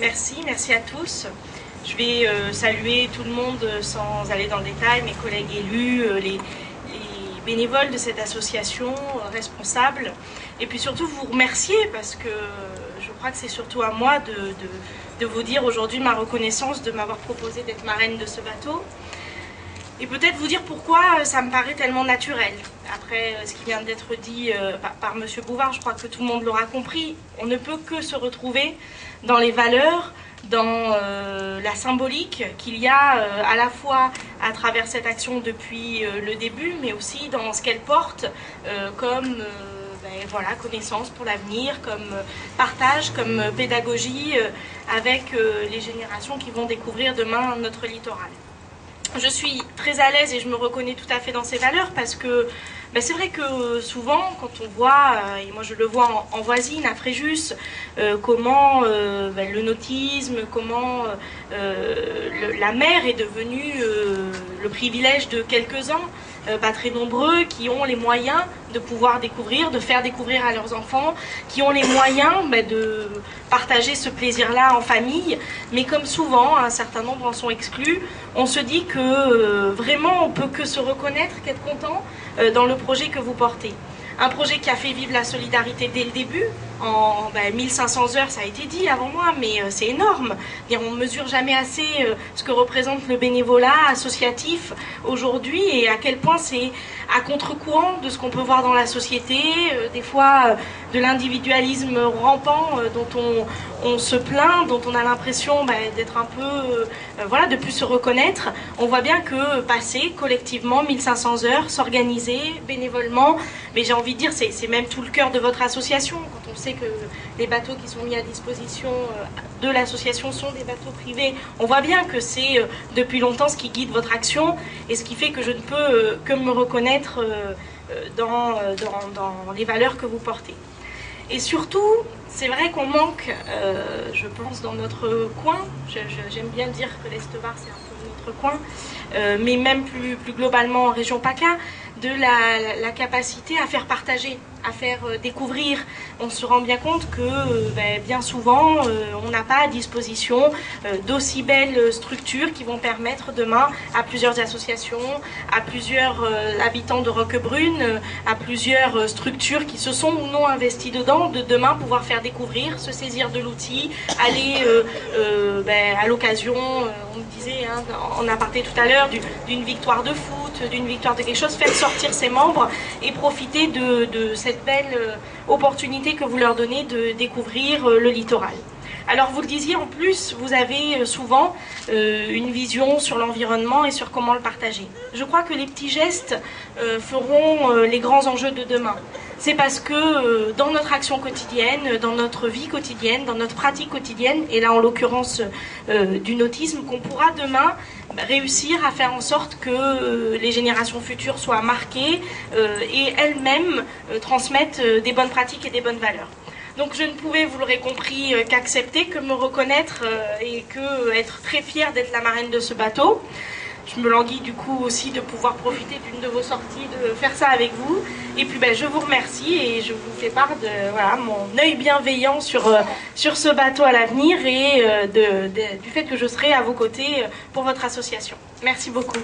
Merci à tous. Je vais saluer tout le monde sans aller dans le détail, mes collègues élus, les bénévoles de cette association, responsables, et puis surtout vous remercier parce que je crois que c'est surtout à moi de vous dire aujourd'hui ma reconnaissance de m'avoir proposé d'être marraine de ce bateau. Et peut-être vous dire pourquoi ça me paraît tellement naturel. Après ce qui vient d'être dit par M. Bouvard, je crois que tout le monde l'aura compris. On ne peut que se retrouver dans les valeurs, dans la symbolique qu'il y a à la fois à travers cette action depuis le début, mais aussi dans ce qu'elle porte comme voilà, connaissance pour l'avenir, comme partage, comme pédagogie avec les générations qui vont découvrir demain notre littoral. Je suis très à l'aise et je me reconnais tout à fait dans ces valeurs parce que c'est vrai que souvent quand on voit, et moi je le vois en voisine à Fréjus, comment le nautisme, comment la mer est devenue le privilège de quelques-uns, pas très nombreux, qui ont les moyens de pouvoir découvrir, de faire découvrir à leurs enfants, qui ont les moyens de partager ce plaisir-là en famille, mais comme souvent, un certain nombre en sont exclus, on se dit que vraiment on peut que se reconnaître, qu'être content dans le projet que vous portez. Un projet qui a fait vivre la solidarité dès le début, en 1500 heures, ça a été dit avant moi, mais c'est énorme. On ne mesure jamais assez ce que représente le bénévolat associatif aujourd'hui et à quel point c'est à contre-courant de ce qu'on peut voir dans la société, des fois de l'individualisme rampant dont on se plaint, dont on a l'impression d'être un peu, voilà, de plus se reconnaître. On voit bien que passer collectivement 1500 heures, s'organiser bénévolement, mais j'ai envie de dire c'est même tout le cœur de votre association. Quand on sait que les bateaux qui sont mis à disposition de l'association sont des bateaux privés, on voit bien que c'est depuis longtemps ce qui guide votre action et ce qui fait que je ne peux que me reconnaître dans les valeurs que vous portez. Et surtout, c'est vrai qu'on manque, je pense, dans notre coin, j'aime bien dire que l'Est-Var c'est un peu notre coin, mais même plus globalement en région PACA, de la capacité à faire partager, à faire découvrir. On se rend bien compte que bien souvent, on n'a pas à disposition d'aussi belles structures qui vont permettre demain à plusieurs associations, à plusieurs habitants de Roquebrune, à plusieurs structures qui se sont ou non investies dedans, de demain pouvoir faire découvrir, se saisir de l'outil, aller à l'occasion, on me disait en aparté tout à l'heure, d'une victoire de foot, d'une victoire de quelque chose, faire sortir ses membres et profiter de cette belle opportunité que vous leur donnez de découvrir le littoral. Alors vous le disiez, en plus, vous avez souvent une vision sur l'environnement et sur comment le partager. Je crois que les petits gestes feront les grands enjeux de demain. C'est parce que dans notre action quotidienne, dans notre vie quotidienne, dans notre pratique quotidienne, et là en l'occurrence du nautisme, qu'on pourra demain réussir à faire en sorte que les générations futures soient marquées et elles-mêmes transmettent des bonnes pratiques et des bonnes valeurs. Donc je ne pouvais, vous l'aurez compris, qu'accepter, que me reconnaître et que être très fière d'être la marraine de ce bateau. Je me languis du coup aussi de pouvoir profiter d'une de vos sorties, de faire ça avec vous. Et puis je vous remercie et je vous fais part de voilà, mon œil bienveillant sur ce bateau à l'avenir et du fait que je serai à vos côtés pour votre association. Merci beaucoup.